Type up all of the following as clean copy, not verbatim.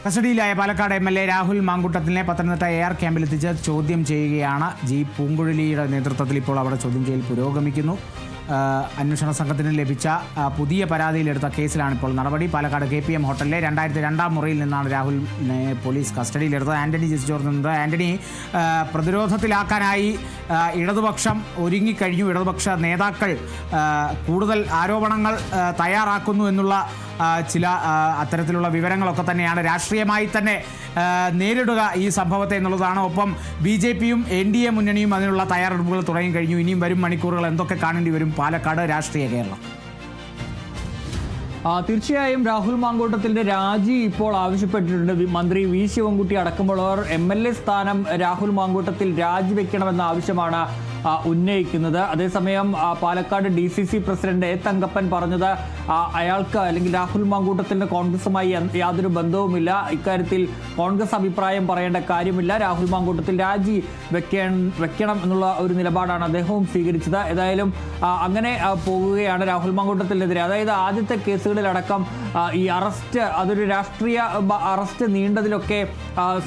കസ്റ്റഡിയിലായ Palakkad MLA Rahul മാങ്കൂട്ടത്തിനെ Pathanamthitta AR ക്യാമ്പിലെത്തിച്ച് ചോദ്യം ചെയ്യുകയാണ്. G പൂങ്കുഴലിയുടെ നേതൃത്വത്തിൽ ഇപ്പോൾ അവിടെ ചോദ്യം ചെയ്യൽ പുരോഗമിക്കുന്നു. അന്വേഷണ സംഘത്തിന് ലഭിച്ച പുതിയ പരാതിയിലെടുത്ത കേസിലാണ് ഇപ്പോൾ നടപടി. പാലക്കാട് KPM ഹോട്ടലിലെ 2002 മുറിയിൽ നിന്നാണ് രാഹുലിനെ പോലീസ് കസ്റ്റഡിയിലെടുത്തത്. ആന്റണി ജി ജോർജ് ആന്റണി, പ്രതിരോധത്തിലാക്കാനായി ഇടതുപക്ഷം ഒരുങ്ങിക്കഴിഞ്ഞു. ഇടതുപക്ഷ നേതാക്കൾ കൂടുതൽ ആരോപണങ്ങൾ തയ്യാറാക്കുന്നു എന്നുള്ള ചില അത്തരത്തിലുള്ള വിവരങ്ങളൊക്കെ തന്നെയാണ്. രാഷ്ട്രീയമായി തന്നെ നേരിടുക ഈ സംഭവത്തെ എന്നുള്ളതാണ്. ഒപ്പം BJPയും NDA മുന്നണിയും അതിനുള്ള തയ്യാറെടുപ്പുകൾ തുടങ്ങി കഴിഞ്ഞു. ഇനിയും വരും മണിക്കൂറുകൾ എന്തൊക്കെ കാണേണ്ടി വരും പാലക്കാട് രാഷ്ട്രീയ കേരളം? തീർച്ചയായും രാഹുൽ മാങ്കൂട്ടത്തിൻ്റെ രാജി ഇപ്പോൾ ആവശ്യപ്പെട്ടിട്ടുണ്ട്. മന്ത്രി V ശിവൻകുട്ടി അടക്കമുള്ളവർ MLA സ്ഥാനം രാഹുൽ മാങ്കൂട്ടത്തിൽ രാജിവെക്കണമെന്ന ആവശ്യമാണ് ഉന്നയിക്കുന്നത്. അതേസമയം Palakkad DCC president A Thankappan പറഞ്ഞത് അയാൾക്ക് അല്ലെങ്കിൽ രാഹുൽ മാങ്കൂട്ടത്തിൻ്റെ കോൺഗ്രസുമായി യാതൊരു ബന്ധവുമില്ല, ഇക്കാര്യത്തിൽ കോൺഗ്രസ് അഭിപ്രായം പറയേണ്ട കാര്യമില്ല, രാഹുൽ മാങ്കൂട്ടത്തിൽ രാജി വെക്കണം എന്നുള്ള ഒരു നിലപാടാണ് അദ്ദേഹവും സ്വീകരിച്ചത്. ഏതായാലും അങ്ങനെ പോകുകയാണ് രാഹുൽ മാങ്കൂട്ടത്തിനെതിരെ. അതായത് ആദ്യത്തെ കേസുകളിലടക്കം ഈ അറസ്റ്റ് അതൊരു രാഷ്ട്രീയ അറസ്റ്റ് നീണ്ടതിലൊക്കെ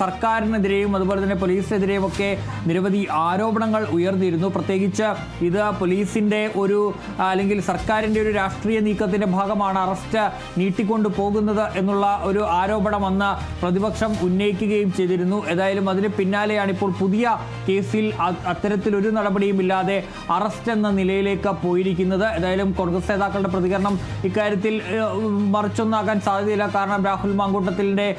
സർക്കാരിനെതിരെയും അതുപോലെ തന്നെ പോലീസിനെതിരെയും ഒക്കെ നിരവധി ആരോപണങ്ങൾ ഉയർന്നിരുന്നു. പ്രത്യേകിച്ച് ഇത് പോലീസിന്റെ ഒരു അല്ലെങ്കിൽ സർക്കാരിന്റെ ഒരു രാഷ്ട്രീയ നീക്കത്തിന്റെ ഭാഗമാണ് അറസ്റ്റ് നീട്ടിക്കൊണ്ടു പോകുന്നത് എന്നുള്ള ഒരു ആരോപണം അന്ന് പ്രതിപക്ഷം ഉന്നയിക്കുകയും ചെയ്തിരുന്നു. ഏതായാലും അതിന് പിന്നാലെയാണ് ഇപ്പോൾ പുതിയ കേസിൽ അത്തരത്തിലൊരു നടപടിയും ഇല്ലാതെ അറസ്റ്റ് എന്ന നിലയിലേക്ക് പോയിരിക്കുന്നത്. ഏതായാലും കോൺഗ്രസ് നേതാക്കളുടെ പ്രതികരണം ഇക്കാര്യത്തിൽ മറിച്ചൊന്നാകാൻ സാധ്യതയില്ല. കാരണം രാഹുൽ മാങ്കൂട്ടത്തിൻ്റെ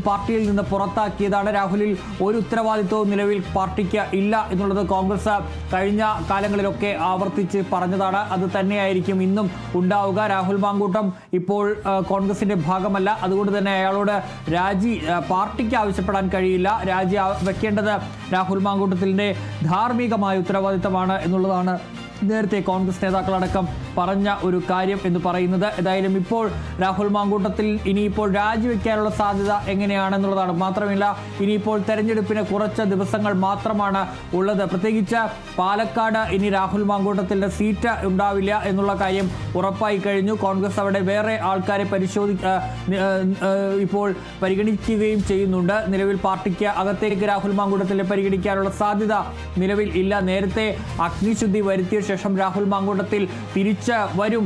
പാർട്ടിയിൽ നിന്ന് പുറത്താക്കിയതാണ്. രാഹുലിൽ ഒരു ഉത്തരവാദിത്വവും നിലവിൽ പാർട്ടിക്ക് ഇല്ല എന്നുള്ളത് കോൺഗ്രസ് കഴിഞ്ഞ കാലങ്ങളിലൊക്കെ ആവർത്തിച്ച് പറഞ്ഞതാണ്. അത് തന്നെയായിരിക്കും ഇന്നും ഉണ്ടാവുക. രാഹുൽ മാങ്കൂട്ടം ഇപ്പോൾ കോൺഗ്രസിന്റെ ഭാഗമല്ല. അതുകൊണ്ട് തന്നെ അയാളോട് രാജി പാർട്ടിക്ക് ആവശ്യപ്പെടാൻ കഴിയില്ല. രാജി വെക്കേണ്ടത് രാഹുൽ മാങ്കൂട്ടത്തിൻ്റെ ധാർമ്മികമായ ഉത്തരവാദിത്തമാണ് എന്നുള്ളതാണ് നേരത്തെ കോൺഗ്രസ് നേതാക്കളടക്കം പറഞ്ഞ ഒരു കാര്യം എന്ന് പറയുന്നത്. ഏതായാലും ഇപ്പോൾ രാഹുൽ മാങ്കൂട്ടത്തിൽ ഇനിയിപ്പോൾ രാജിവെക്കാനുള്ള സാധ്യത എങ്ങനെയാണെന്നുള്ളതാണ്. മാത്രമല്ല ഇനിയിപ്പോൾ തെരഞ്ഞെടുപ്പിന് കുറച്ച് ദിവസങ്ങൾ മാത്രമാണ് ഉള്ളത്. പ്രത്യേകിച്ച് പാലക്കാട് ഇനി രാഹുൽ മാങ്കൂട്ടത്തിൻ്റെ സീറ്റ് ഉണ്ടാവില്ല എന്നുള്ള കാര്യം ഉറപ്പായി കഴിഞ്ഞു. കോൺഗ്രസ് അവിടെ വേറെ ആൾക്കാരെ ഇപ്പോൾ പരിഗണിക്കുകയും ചെയ്യുന്നുണ്ട്. നിലവിൽ പാർട്ടിക്ക് അകത്തേക്ക് രാഹുൽ മാങ്കൂട്ടത്തിനെ പരിഗണിക്കാനുള്ള സാധ്യത നിലവിൽ ഇല്ല. നേരത്തെ അഗ്നിശുദ്ധി വരുത്തിയ ശേഷം രാഹുൽ മാങ്കൂട്ടത്തിൽ തിരിച്ച് വരും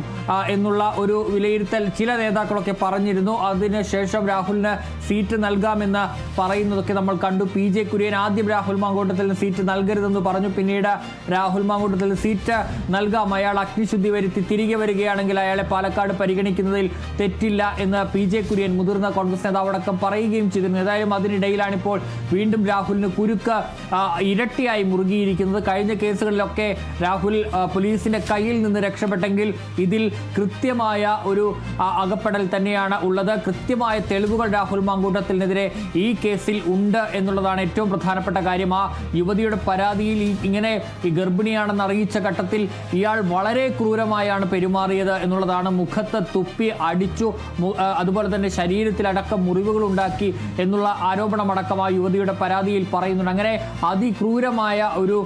എന്നുള്ള ഒരു വിലയിരുത്തൽ ചില നേതാക്കളൊക്കെ പറഞ്ഞിരുന്നു. അതിനുശേഷം രാഹുലിന് സീറ്റ് നൽകാമെന്ന് പറയുന്നതൊക്കെ നമ്മൾ കണ്ടു. PJ കുര്യൻ ആദ്യം രാഹുൽ മാങ്കൂട്ടത്തിന് സീറ്റ് നൽകരുതെന്ന് പറഞ്ഞു. പിന്നീട് രാഹുൽ മാങ്കൂട്ടത്തിന് സീറ്റ് നൽകാം, അയാൾ അഗ്നിശുദ്ധി വരുത്തി തിരികെ വരികയാണെങ്കിൽ അയാളെ പാലക്കാട് പരിഗണിക്കുന്നതിൽ തെറ്റില്ല എന്ന് PJ കുര്യൻ മുതിർന്ന കോൺഗ്രസ് നേതാവടക്കം പറയുകയും ചെയ്തിരുന്നു. ഏതായാലും അതിനിടയിലാണ് ഇപ്പോൾ വീണ്ടും രാഹുലിന് കുരുക്ക് ഇരട്ടിയായി മുറുകിയിരിക്കുന്നത്. കഴിഞ്ഞ കേസുകളിലൊക്കെ രാഹുൽ പോലീസിന്റെ കയ്യിൽ നിന്ന് രക്ഷപ്പെട്ടെങ്കിൽ ഇതിൽ കൃത്യമായ ഒരു അകപ്പെടൽ തന്നെയാണ് ഉള്ളത്. കൃത്യമായ തെളിവുകൾ രാഹുൽ മാങ്കൂട്ടത്തിനെതിരെ ഈ കേസിൽ ഉണ്ട് എന്നുള്ളതാണ് ഏറ്റവും പ്രധാനപ്പെട്ട കാര്യം. ആ യുവതിയുടെ പരാതിയിൽ ഇങ്ങനെ ഈ ഗർഭിണിയാണെന്ന് അറിയിച്ച ഘട്ടത്തിൽ ഇയാൾ വളരെ ക്രൂരമായാണ് പെരുമാറിയത് എന്നുള്ളതാണ്. മുഖത്ത് തുപ്പി അടിച്ചു, അതുപോലെ തന്നെ ശരീരത്തിലടക്കം മുറിവുകൾ ഉണ്ടാക്കി എന്നുള്ള ആരോപണമടക്കം ആ യുവതിയുടെ പരാതിയിൽ പറയുന്നുണ്ട്. അങ്ങനെ അതിക്രൂരമായ ഒരു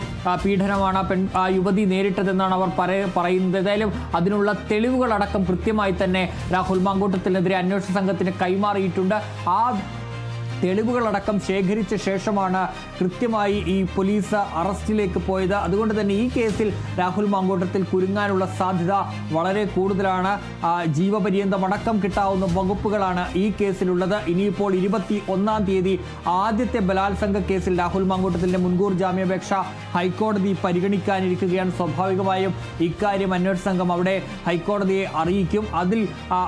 പീഡനമാണ് ആ യുവതി നേരിട്ടതെന്നാണ് അവർ പറയുന്നത്. ഏതായാലും അതിനുള്ള തെളിവുകളടക്കം കൃത്യമായി തന്നെ രാഹുൽ മാങ്കൂട്ടത്തിനെതിരെ അന്വേഷണ സംഘത്തിന് കൈമാറിയിട്ടുണ്ട്. ആ തെളിവുകളടക്കം ശേഖരിച്ച ശേഷമാണ് കൃത്യമായി ഈ പോലീസ് അറസ്റ്റിലേക്ക് പോയത്. അതുകൊണ്ട് തന്നെ ഈ കേസിൽ രാഹുൽ മാങ്കൂട്ടത്തിൽ കുരുങ്ങാനുള്ള സാധ്യത വളരെ കൂടുതലാണ്. ജീവപര്യന്തമടക്കം കിട്ടാവുന്ന വകുപ്പുകളാണ് ഈ കേസിലുള്ളത്. ഇനിയിപ്പോൾ 21-ാം തീയതി ആദ്യത്തെ ബലാത്സംഗ കേസിൽ രാഹുൽ മാങ്കൂട്ടത്തിൻ്റെ മുൻകൂർ ജാമ്യാപേക്ഷ ഹൈക്കോടതി പരിഗണിക്കാനിരിക്കുകയാണ്. സ്വാഭാവികമായും ഇക്കാര്യം അന്വേഷണ സംഘം അവിടെ ഹൈക്കോടതിയെ അറിയിക്കും. അതിൽ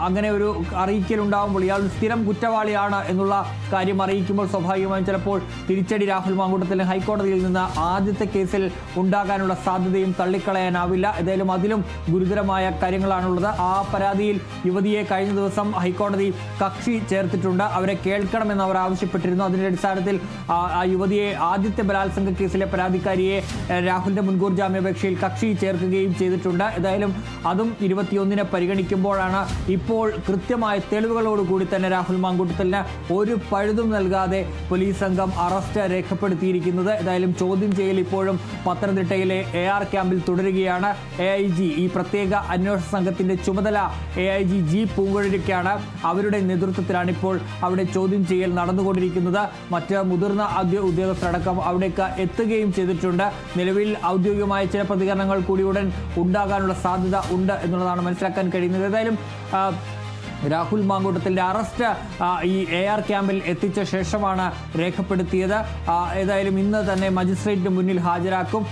അങ്ങനെ ഒരു അറിയിക്കലുണ്ടാകുമ്പോൾ ഇയാൾ സ്ഥിരം കുറ്റവാളിയാണ് എന്നുള്ള കാര്യം അറിയിക്കുമ്പോൾ സ്വാഭാവികമായും ചിലപ്പോൾ തിരിച്ചടി രാഹുൽ മാങ്കൂട്ടത്തിന് ഹൈക്കോടതിയിൽ നിന്ന് ആദ്യത്തെ കേസിൽ ഉണ്ടാകാനുള്ള സാധ്യതയും തള്ളിക്കളയാനാവില്ല. ഏതായാലും അതിലും ഗുരുതരമായ കാര്യങ്ങളാണുള്ളത്. ആ പരാതിയിൽ യുവതിയെ കഴിഞ്ഞ ദിവസം ഹൈക്കോടതി കക്ഷി ചേർത്തിട്ടുണ്ട്. അവരെ കേൾക്കണമെന്ന് അവർ ആവശ്യപ്പെട്ടിരുന്നു. അതിൻ്റെ അടിസ്ഥാനത്തിൽ ആ യുവതിയെ ആദ്യത്തെ ബലാത്സംഗ കേസിലെ പരാതിക്കാരിയെ രാഹുലിന്റെ മുൻകൂർ ജാമ്യാപേക്ഷയിൽ കക്ഷി ചേർക്കുകയും ചെയ്തിട്ടുണ്ട്. ഏതായാലും അതും 21-ന് പരിഗണിക്കുമ്പോഴാണ് ഇപ്പോൾ കൃത്യമായ തെളിവുകളോടുകൂടി തന്നെ രാഹുൽ മാങ്കൂട്ടത്തിന് ഒരു പഴുതും ഒന്നും നൽകാതെ പോലീസ് സംഘം അറസ്റ്റ് രേഖപ്പെടുത്തിയിരിക്കുന്നത്. ഏതായാലും ചോദ്യം ചെയ്യൽ ഇപ്പോഴും പത്തനംതിട്ടയിലെ AR ക്യാമ്പിൽ തുടരുകയാണ്. AIG ഈ പ്രത്യേക അന്വേഷണ സംഘത്തിന്റെ ചുമതല AIG ജി പൂങ്കുഴലിക്കാണ്. അവരുടെ നേതൃത്വത്തിലാണ് ഇപ്പോൾ അവിടെ ചോദ്യം ചെയ്യൽ നടന്നുകൊണ്ടിരിക്കുന്നത്. മറ്റ് മുതിർന്ന ഉദ്യോഗസ്ഥരടക്കം അവിടേക്ക് എത്തുകയും ചെയ്തിട്ടുണ്ട്. നിലവിൽ ഔദ്യോഗികമായ ചില പ്രതികരണങ്ങൾ കൂടി ഉടൻ ഉണ്ടാകാനുള്ള സാധ്യത ഉണ്ട് എന്നുള്ളതാണ് മനസ്സിലാക്കാൻ കഴിയുന്നത്. ഏതായാലും രാഹുൽ മാങ്കൂട്ടത്തിൻ്റെ അറസ്റ്റ് ഈ AR ക്യാമ്പിൽ എത്തിച്ച ശേഷമാണ് രേഖപ്പെടുത്തിയത്. ഏതായാലും ഇന്ന് തന്നെ മജിസ്ട്രേറ്റിന് മുന്നിൽ ഹാജരാക്കും.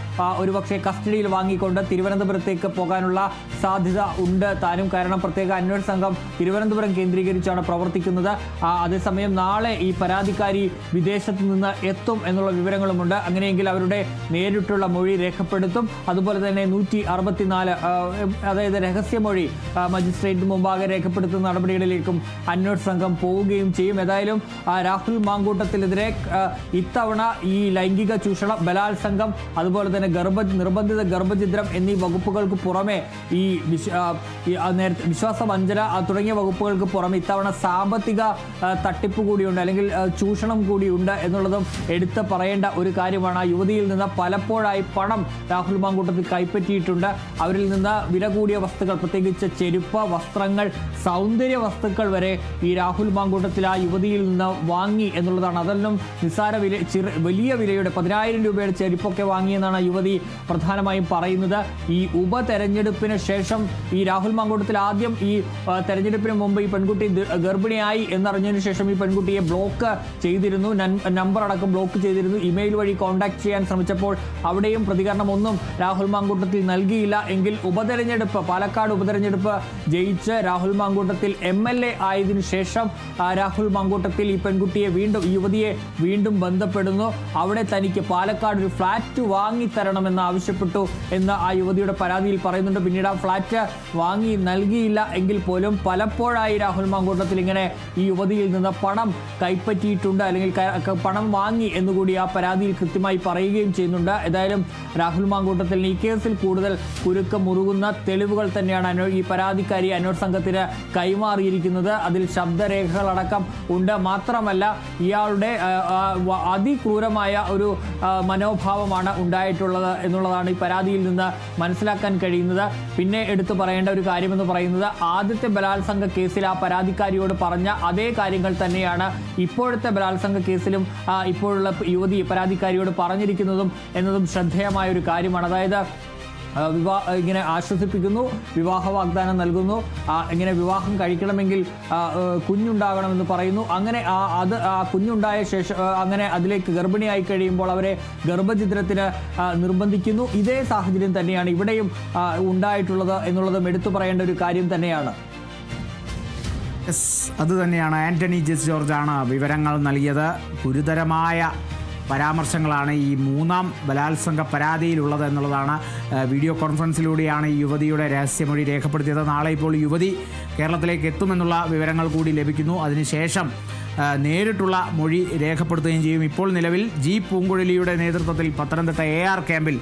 ഒരുപക്ഷെ കസ്റ്റഡിയിൽ വാങ്ങിക്കൊണ്ട് തിരുവനന്തപുരത്തേക്ക് പോകാനുള്ള സാധ്യത ഉണ്ട് താനും. കാരണം പ്രത്യേക അന്വേഷണ സംഘം തിരുവനന്തപുരം കേന്ദ്രീകരിച്ചാണ് പ്രവർത്തിക്കുന്നത്. അതേസമയം നാളെ ഈ പരാതിക്കാരി വിദേശത്ത് നിന്ന് എത്തും എന്നുള്ള വിവരങ്ങളുമുണ്ട്. അങ്ങനെയെങ്കിൽ അവരുടെ നേരിട്ടുള്ള മൊഴി രേഖപ്പെടുത്തും. അതുപോലെ തന്നെ 164 അതായത് രഹസ്യമൊഴി മജിസ്ട്രേറ്റിന് മുമ്പാകെ രേഖപ്പെടുത്തുന്ന നടപടികളിലേക്കും അന്വേഷണ സംഘം പോവുകയും ചെയ്യും. ഏതായാലും രാഹുൽ മാങ്കൂട്ടത്തിനെതിരെ ഇത്തവണ ഈ ലൈംഗിക ചൂഷണം, ബലാത്സംഗം, അതുപോലെ തന്നെ നിർബന്ധിത ഗർഭഛിദ്രം എന്നീ വകുപ്പുകൾക്ക് പുറമെ ഈ വിശ്വാസവഞ്ചന തുടങ്ങിയ വകുപ്പുകൾക്ക് പുറമെ ഇത്തവണ സാമ്പത്തിക തട്ടിപ്പ് കൂടിയുണ്ട്, അല്ലെങ്കിൽ ചൂഷണം കൂടിയുണ്ട് എന്നുള്ളതും എടുത്ത് പറയേണ്ട ഒരു കാര്യമാണ്. ആ യുവതിയിൽ നിന്ന് പലപ്പോഴായി പണം രാഹുൽ മാങ്കൂട്ടത്തിൽ കൈപ്പറ്റിയിട്ടുണ്ട്. അവരിൽ നിന്ന് വില കൂടിയ വസ്തുക്കൾ, പ്രത്യേകിച്ച് ചെരുപ്പ്, വസ്ത്രങ്ങൾ, സൗന്ദര്യ വസ്തുക്കൾ വരെ ഈ രാഹുൽ മാങ്കൂട്ടത്തിൽ ആ യുവതിയിൽ നിന്ന് വാങ്ങി എന്നുള്ളതാണ്. അതെല്ലാം നിസ്സാര വില, വലിയ വിലയുടെ 10,000 രൂപയുടെ ചെരുപ്പൊക്കെ വാങ്ങിയെന്നാണ് യുവതി പ്രധാനമായും പറയുന്നത്. ഈ ഉപതെരഞ്ഞെടുപ്പിന് ശേഷം ഈ രാഹുൽ മാങ്കൂട്ടത്തിൽ ആദ്യം ഈ തെരഞ്ഞെടുപ്പിന് മുമ്പ് ഈ പെൺകുട്ടി ഗർഭിണിയായി എന്നറിഞ്ഞതിന് ശേഷം ഈ പെൺകുട്ടിയെ ബ്ലോക്ക് ചെയ്തിരുന്നു, നമ്പർ അടക്കം ബ്ലോക്ക് ചെയ്തിരുന്നു. ഇമെയിൽ വഴി കോൺടാക്ട് ചെയ്യാൻ ശ്രമിച്ചപ്പോൾ അവിടെയും പ്രതികരണമൊന്നും രാഹുൽ മാങ്കൂട്ടത്തിൽ നൽകിയില്ല. എങ്കിൽ ഉപതെരഞ്ഞെടുപ്പ്, പാലക്കാട് ഉപതെരഞ്ഞെടുപ്പ് ജയിച്ച് രാഹുൽ മാങ്കൂട്ടത്തിൽ MLA ആയതിനു ശേഷം രാഹുൽ മാങ്കൂട്ടത്തിൽ ഈ പെൺകുട്ടിയെ ഈ യുവതിയെ വീണ്ടും ബന്ധപ്പെടുന്നു. അവിടെ തനിക്ക് പാലക്കാട് ഒരു ഫ്ലാറ്റ് വാങ്ങിത്തരണമെന്ന് ആവശ്യപ്പെട്ടു എന്ന് ആ യുവതിയുടെ പരാതിയിൽ പറയുന്നുണ്ട്. പിന്നീട് ആ ഫ്ലാറ്റ് വാങ്ങി നൽകിയില്ല എങ്കിൽ പോലും പലപ്പോഴായി രാഹുൽ മാങ്കൂട്ടത്തിൽ ഇങ്ങനെ ഈ യുവതിയിൽ നിന്ന് പണം കൈപ്പറ്റിയിട്ടുണ്ട്, അല്ലെങ്കിൽ പണം വാങ്ങി എന്നുകൂടി ആ പരാതിയിൽ കൃത്യമായി പറയുകയും ചെയ്യുന്നുണ്ട്. ഏതായാലും രാഹുൽ മാങ്കൂട്ടത്തിൽ ഈ കേസിൽ കൂടുതൽ കുരുക്ക് മുറുകുന്ന തെളിവുകൾ തന്നെയാണ് ഈ പരാതിക്കാരി അന്വേഷണ സംഘത്തിന് കൈമാറിയിരിക്കുന്നത്. അതിൽ ശബ്ദരേഖകളടക്കം ഉണ്ട്. മാത്രമല്ല ഇയാളുടെ അതിക്രൂരമായ ഒരു മനോഭാവമാണ് ഉണ്ടായിട്ടുള്ളത് എന്നുള്ളതാണ് ഈ പരാതിയിൽ നിന്ന് മനസ്സിലാക്കാൻ കഴിയുന്നത്. പിന്നെ എടുത്തു പറയേണ്ട ഒരു കാര്യമെന്ന് പറയുന്നത്, ആദ്യത്തെ ബലാത്സംഗ കേസിൽ ആ പരാതിക്കാരിയോട് പറഞ്ഞ അതേ കാര്യങ്ങൾ തന്നെയാണ് ഇപ്പോഴത്തെ ബലാത്സംഗ കേസിലും ഇപ്പോഴുള്ള യുവതി പരാതിക്കാരിയോട് പറഞ്ഞിരിക്കുന്നതും എന്നതും ശ്രദ്ധേയമായ ഒരു കാര്യമാണ്. അതായത് ഇങ്ങനെ ആശ്വസിപ്പിക്കുന്നു, വിവാഹ വാഗ്ദാനം നൽകുന്നു, ഇങ്ങനെ വിവാഹം കഴിക്കണമെങ്കിൽ കുഞ്ഞുണ്ടാകണമെന്ന് പറയുന്നു. അങ്ങനെ കുഞ്ഞുണ്ടായ ശേഷം അങ്ങനെ അതിലേക്ക് ഗർഭിണിയായി കഴിയുമ്പോൾ അവരെ ഗർഭഛിദ്രത്തിന് നിർബന്ധിക്കുന്നു. ഇതേ സാഹചര്യം തന്നെയാണ് ഇവിടെയും ഉണ്ടായിട്ടുള്ളത് എന്നുള്ളതും എടുത്തു പറയേണ്ട ഒരു കാര്യം തന്നെയാണ്. അതുതന്നെയാണ്. ആന്റണി ജെസ് ജോർജാണ് വിവരങ്ങൾ നൽകിയത്. ഗുരുതരമായ പരാമർശങ്ങളാണ് ഈ മൂന്നാം ബലാത്സംഗ പരാതിയിലുള്ളത് എന്നുള്ളതാണ്. വീഡിയോ കോൺഫറൻസിലൂടെയാണ് ഈ യുവതിയുടെ രഹസ്യമൊഴി രേഖപ്പെടുത്തിയത്. നാളെ ഇപ്പോൾ യുവതി കേരളത്തിലേക്ക് എത്തുമെന്നുള്ള വിവരങ്ങൾ കൂടി ലഭിക്കുന്നു. അതിനുശേഷം നേരിട്ടുള്ള മൊഴി രേഖപ്പെടുത്തുകയും ചെയ്യും. ഇപ്പോൾ നിലവിൽ ജി പൂങ്കുഴലിയുടെ നേതൃത്വത്തിൽ പത്തനംതിട്ട AR ക്യാമ്പിൽ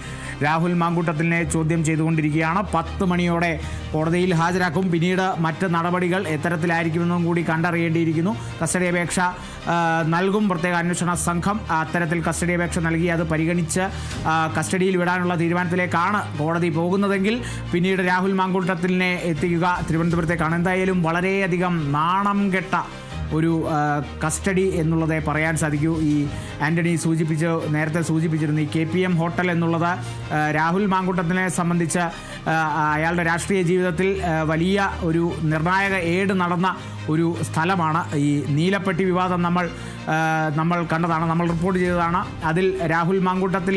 രാഹുൽ മാങ്കൂട്ടത്തിനെ ചോദ്യം ചെയ്തുകൊണ്ടിരിക്കുകയാണ്. 10 മണിയോടെ കോടതിയിൽ ഹാജരാക്കും. പിന്നീട് മറ്റ് നടപടികൾ എത്തരത്തിലായിരിക്കുമെന്നും കൂടി കണ്ടറിയേണ്ടിയിരിക്കുന്നു. കസ്റ്റഡി അപേക്ഷ നൽകും പ്രത്യേക അന്വേഷണ സംഘം. അത്തരത്തിൽ കസ്റ്റഡി അപേക്ഷ നൽകി അത് പരിഗണിച്ച് കസ്റ്റഡിയിൽ വിടാനുള്ള തീരുമാനത്തിലേക്കാണ് കോടതി പോകുന്നതെങ്കിൽ പിന്നീട് രാഹുൽ മാങ്കൂട്ടത്തിനെ എത്തിക്കുക തിരുവനന്തപുരത്തേക്കാണ്. എന്തായാലും വളരെയധികം നാണം കെട്ട ഒരു കസ്റ്റഡി എന്നുള്ളതേ പറയാൻ സാധിക്കൂ. ഈ ആന്റണി നേരത്തെ സൂചിപ്പിച്ചിരുന്നു ഈ KPM ഹോട്ടൽ എന്നുള്ളത് രാഹുൽ മാങ്കൂട്ടത്തിനെ സംബന്ധിച്ച് അയാളുടെ രാഷ്ട്രീയ ജീവിതത്തിൽ വലിയ ഒരു നിർണായക ഏട് നടന്ന ഒരു സ്ഥലമാണ്. ഈ നീലപ്പെട്ടി വിവാദം നമ്മൾ കണ്ടതാണ്, നമ്മൾ റിപ്പോർട്ട് ചെയ്തതാണ്. അതിൽ രാഹുൽ മാങ്കൂട്ടത്തിൽ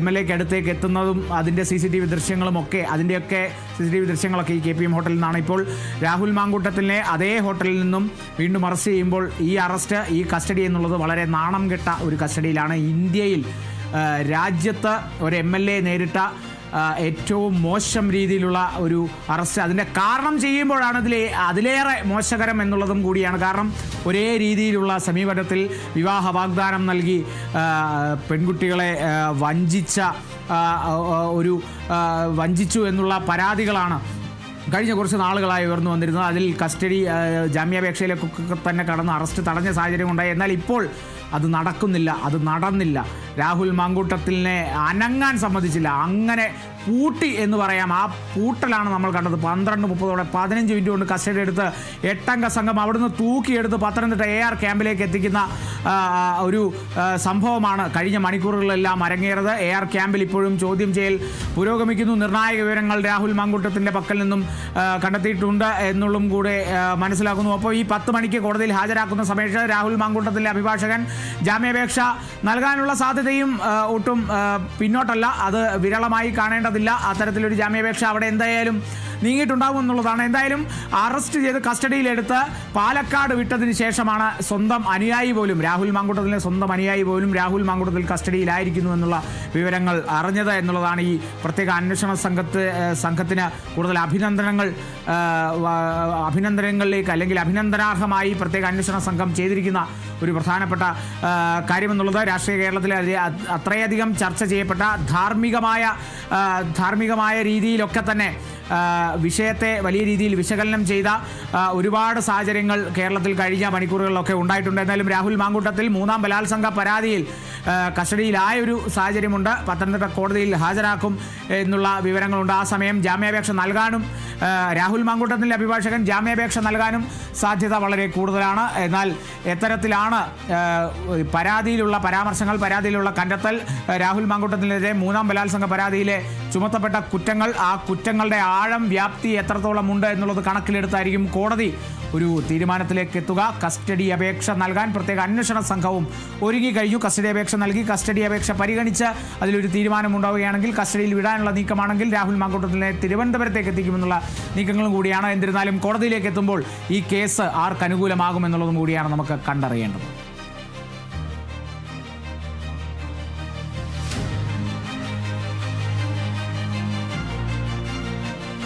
MLAക്ക് അടുത്തേക്ക് എത്തുന്നതും അതിൻ്റെ CCTV ദൃശ്യങ്ങളുമൊക്കെ അതിൻ്റെയൊക്കെ CCTV ദൃശ്യങ്ങളൊക്കെ ഈ KPM ഹോട്ടലിൽ നിന്നാണ്. ഇപ്പോൾ രാഹുൽ മാങ്കൂട്ടത്തിനെ അതേ ഹോട്ടലിൽ നിന്നും വീണ്ടും അറസ്റ്റ് ചെയ്യുമ്പോൾ ഈ കസ്റ്റഡി എന്നുള്ളത് വളരെ നാണം കെട്ട ഒരു കസ്റ്റഡിയിലാണ്. ഇന്ത്യയിൽ രാജ്യത്ത് ഒരു MLA നേരിട്ട ഏറ്റവും മോശം രീതിയിലുള്ള ഒരു അറസ്റ്റ്. അതിൻ്റെ കാരണം ചെയ്യുമ്പോഴാണ് അതിലേറെ മോശകരം എന്നുള്ളതും കൂടിയാണ്. കാരണം ഒരേ രീതിയിലുള്ള സമീപനത്തിൽ വിവാഹ വാഗ്ദാനം നൽകി പെൺകുട്ടികളെ വഞ്ചിച്ചു എന്നുള്ള പരാതികളാണ് കഴിഞ്ഞ കുറച്ച് നാളുകളായി ഉയർന്നു വന്നിരുന്നത്. അതിൽ കസ്റ്റഡി ജാമ്യാപേക്ഷയിലേക്കൊക്കെ തന്നെ കടന്ന് അറസ്റ്റ് തടഞ്ഞ സാഹചര്യം ഉണ്ടായി. എന്നാൽ ഇപ്പോൾ അത് നടന്നില്ല. രാഹുൽ മാങ്കൂട്ടത്തിലിനെ അനങ്ങാൻ സമ്മതിച്ചില്ല. അങ്ങനെ പൂട്ടി എന്ന് പറയാം. ആ പൂട്ടലാണ് നമ്മൾ കണ്ടത്. 12:30 15 മിനിറ്റ് കൊണ്ട് കസ്റ്റഡി എടുത്ത് 8-അംഗ സംഘം അവിടുന്ന് തൂക്കിയെടുത്ത് പത്തനംതിട്ട AR ക്യാമ്പിലേക്ക് എത്തിക്കുന്ന ഒരു സംഭവമാണ് കഴിഞ്ഞ മണിക്കൂറുകളിലെല്ലാം അരങ്ങേറത്. AR ക്യാമ്പിൽ ഇപ്പോഴും ചോദ്യം ചെയ്യൽ പുരോഗമിക്കുന്നു. നിർണായക വിവരങ്ങൾ രാഹുൽ മാങ്കൂട്ടത്തിൻ്റെ പക്കൽ നിന്നും കണ്ടെത്തിയിട്ടുണ്ട് എന്നുള്ളതും കൂടെ മനസ്സിലാക്കുന്നു. അപ്പോൾ ഈ 10 മണിക്ക് കോടതിയിൽ ഹാജരാക്കുന്ന സമയത്ത് രാഹുൽ മാങ്കൂട്ടത്തിൻ്റെ അഭിഭാഷകൻ ജാമ്യാപേക്ഷ നൽകാനുള്ള സാധ്യതയും ഒട്ടും പിന്നോട്ടല്ല. അത് വിരളമായി കാണേണ്ടതില്ല. അത്തരത്തിലൊരു ജാമ്യാപേക്ഷ അവിടെ എന്തായാലും നീങ്ങിയിട്ടുണ്ടാകും എന്നുള്ളതാണ്. എന്തായാലും അറസ്റ്റ് ചെയ്ത് കസ്റ്റഡിയിലെടുത്ത് പാലക്കാട് വിട്ടതിന് ശേഷമാണ് സ്വന്തം അനുയായി പോലും രാഹുൽ മാങ്കൂട്ടത്തിലെ സ്വന്തം അനുയായി പോലും രാഹുൽ മാങ്കൂട്ടത്തിൽ കസ്റ്റഡിയിലായിരിക്കുന്നു എന്നുള്ള വിവരങ്ങൾ അറിഞ്ഞത് എന്നുള്ളതാണ് ഈ പ്രത്യേക അന്വേഷണ സംഘത്തിന് കൂടുതൽ അഭിനന്ദനങ്ങളിലേക്ക് അല്ലെങ്കിൽ അഭിനന്ദനാർഹമായി പ്രത്യേക അന്വേഷണ സംഘം ചെയ്തിരിക്കുന്ന ഒരു പ്രധാനപ്പെട്ട കാര്യമെന്നുള്ളത്. രാഷ്ട്രീയ കേരളത്തിൽ അത്രയധികം ചർച്ച ചെയ്യപ്പെട്ട ധാർമ്മികമായ രീതിയിലൊക്കെ തന്നെ വിഷയത്തെ വലിയ രീതിയിൽ വിശകലനം ചെയ്ത ഒരുപാട് സാഹചര്യങ്ങൾ കേരളത്തിൽ കഴിഞ്ഞ മണിക്കൂറുകളിലൊക്കെ ഉണ്ടായിട്ടുണ്ട്. എന്നാലും രാഹുൽ മാങ്കൂട്ടത്തിൽ 3-ാം ബലാത്സംഗ പരാതിയിൽ കസ്റ്റഡിയിലായൊരു സാഹചര്യമുണ്ട്. പത്തനംതിട്ട കോടതിയിൽ ഹാജരാക്കും എന്നുള്ള വിവരങ്ങളുണ്ട്. ആ സമയം ജാമ്യാപേക്ഷ നൽകാനും രാഹുൽ മാങ്കൂട്ടത്തിൻ്റെ അഭിഭാഷകൻ ജാമ്യാപേക്ഷ നൽകാനും സാധ്യത വളരെ കൂടുതലാണ്. എന്നാൽ എത്തരത്തിലാണ് പരാതിയിലുള്ള പരാമർശങ്ങൾ, പരാതിയിലുള്ള കണ്ടെത്തൽ, രാഹുൽ മാങ്കൂട്ടത്തിനെതിരെ 3-ാം ബലാത്സംഗ പരാതിയിലെ ചുമത്തപ്പെട്ട കുറ്റങ്ങൾ, ആ കുറ്റങ്ങളുടെ ആഴം, വ്യാപ്തി എത്രത്തോളം ഉണ്ട് എന്നുള്ളത് കണക്കിലെടുത്തായിരിക്കും കോടതി ഒരു തീരുമാനത്തിലേക്ക് എത്തുക. കസ്റ്റഡി അപേക്ഷ നൽകാൻ പ്രത്യേക അന്വേഷണ സംഘവും ഒരുങ്ങിക്കഴിഞ്ഞു. കസ്റ്റഡി അപേക്ഷ നൽകി കസ്റ്റഡി അപേക്ഷ പരിഗണിച്ച് അതിലൊരു തീരുമാനം ഉണ്ടാവുകയാണെങ്കിൽ കസ്റ്റഡിയിൽ വിടാനുള്ള നീക്കമാണെങ്കിൽ രാഹുൽ മാങ്കൂട്ടത്തിനെ തിരുവനന്തപുരത്തേക്ക് എത്തിക്കുമെന്നുള്ള നീക്കങ്ങളും കൂടിയാണ്. എന്നിരുന്നാലും കോടതിയിലേക്ക് എത്തുമ്പോൾ ഈ കേസ് ആർക്ക് അനുകൂലമാകുമെന്നുള്ളതും കൂടിയാണ് നമുക്ക് കണ്ടറിയേണ്ടത്.